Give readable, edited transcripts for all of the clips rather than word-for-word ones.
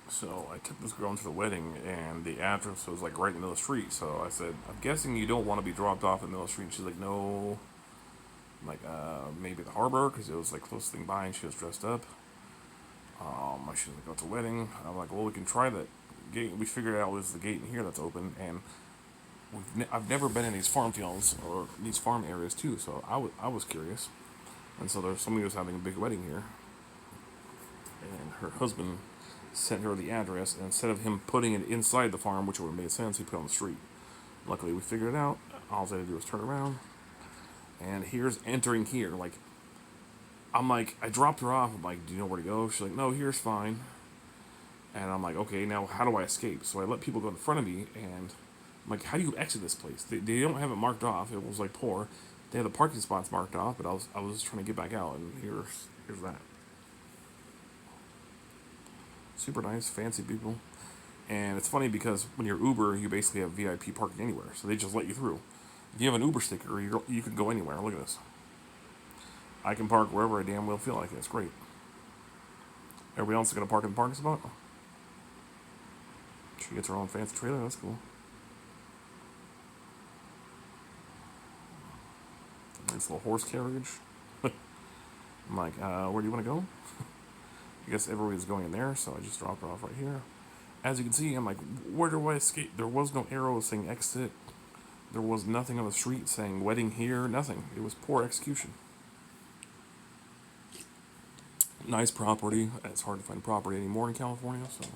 So I took this girl into the wedding, and the address was like right in the middle of the street. So I said, "I'm guessing you don't want to be dropped off in the middle of the street." And she's like, "No." I'm like, maybe the harbor, because it was like closest thing by, and she was dressed up. She was like, "Oh, it's a wedding." I'm like, "Well, we can try that gate." We figured out there's the gate in here that's open, and I've never been in these farm fields or these farm areas too, so I was curious. And so there's somebody who was having a big wedding here, and her husband sent her the address, and instead of him putting it inside the farm, which would have made sense, he put it on the street. Luckily, we figured it out. All I had to do was turn around, and here's entering here. Like, I'm like, I dropped her off. I'm like, "Do you know where to go?" She's like, "No, here's fine." And I'm like, "Okay, now how do I escape?" So I let people go in front of me, and I'm like, "How do you exit this place?" They don't have it marked off. It was like poor. They had the parking spots marked off, but I was just trying to get back out, and here's that. Super nice, fancy people. And it's funny because when you're Uber, you basically have VIP parking anywhere, so they just let you through. If you have an Uber sticker, you can go anywhere. Look at this. I can park wherever I damn well feel like it. It's great. Everybody else is going to park in the parking spot. She gets her own fancy trailer. That's cool. Nice little horse carriage. I'm like, where do you want to go? I guess everybody's going in there, so I just dropped her off right here. As you can see, I'm like, where do I escape? There was no arrow saying exit. There was nothing on the street saying wedding here. Nothing. It was poor execution. Nice property. It's hard to find property anymore in California, so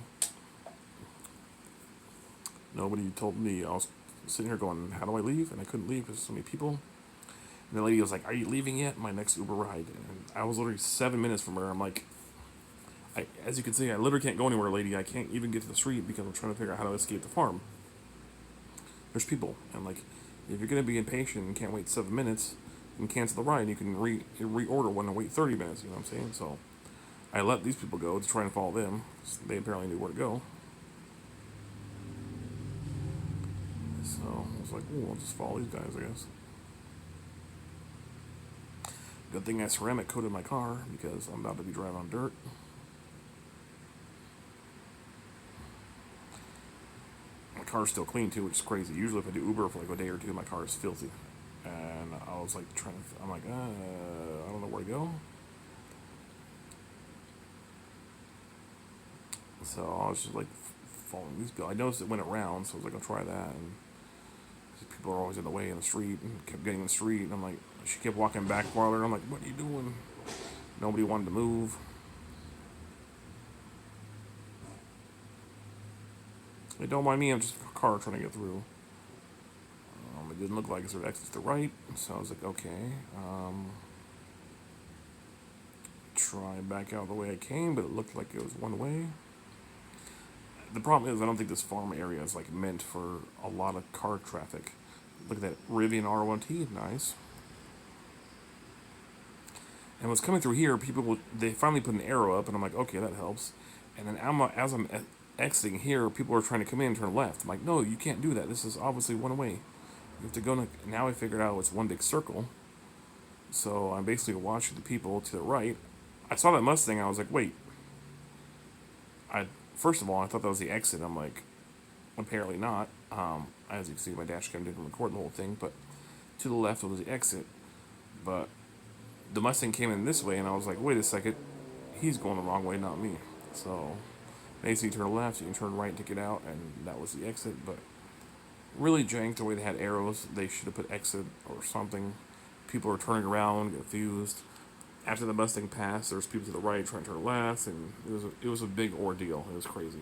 nobody told me. I was sitting here going, how do I leave? And I couldn't leave because so many people. And the lady was like, "Are you leaving yet?" My next Uber ride. And I was literally 7 minutes from her. I'm like, as you can see, I literally can't go anywhere, lady. I can't even get to the street because I'm trying to figure out how to escape the farm. There's people. And like, if you're going to be impatient and can't wait 7 minutes, you can cancel the ride. You can reorder one and wait 30 minutes. You know what I'm saying? So I let these people go to try and follow them. They apparently knew where to go. So I was like, "Ooh, I'll just follow these guys, I guess." Good thing I ceramic coated my car because I'm about to be driving on dirt. My car's still clean too, which is crazy. Usually, if I do Uber for like a day or two, my car is filthy. And I was like trying to, I'm like, I don't know where to go. So I was just like following these people. I noticed it went around, so I was like, I'll try that. And people are always in the way in the street and kept getting in the street. And I'm like, she kept walking back farther. I'm like, what are you doing? Nobody wanted to move. They don't mind me, I'm just a car trying to get through. It didn't look like it sort of exits to the right, so I was like, okay. Try back out the way I came, but it looked like it was one way. The problem is, I don't think this farm area is like meant for a lot of car traffic. Look at that Rivian R1T, nice. And what's coming through here, they finally put an arrow up, and I'm like, okay, that helps. And then as I'm exiting here, people are trying to come in and turn left. I'm like, no, you can't do that. This is obviously one way. You have to go. Now I figured out it's one big circle. So I'm basically watching the people to the right. I saw that Mustang. I was like, wait. I First of all, I thought that was the exit. I'm like, apparently not. As you can see, my dash cam didn't record the whole thing, but to the left was the exit. But the Mustang came in this way, and I was like, wait a second, he's going the wrong way, not me. So basically, you turn left, you can turn right to get out, and that was the exit. But really jank the way they had arrows. They should have put exit or something. People are turning around, confused. After the Mustang passed, there was people to the right trying to turn left, and it was a big ordeal. It was crazy.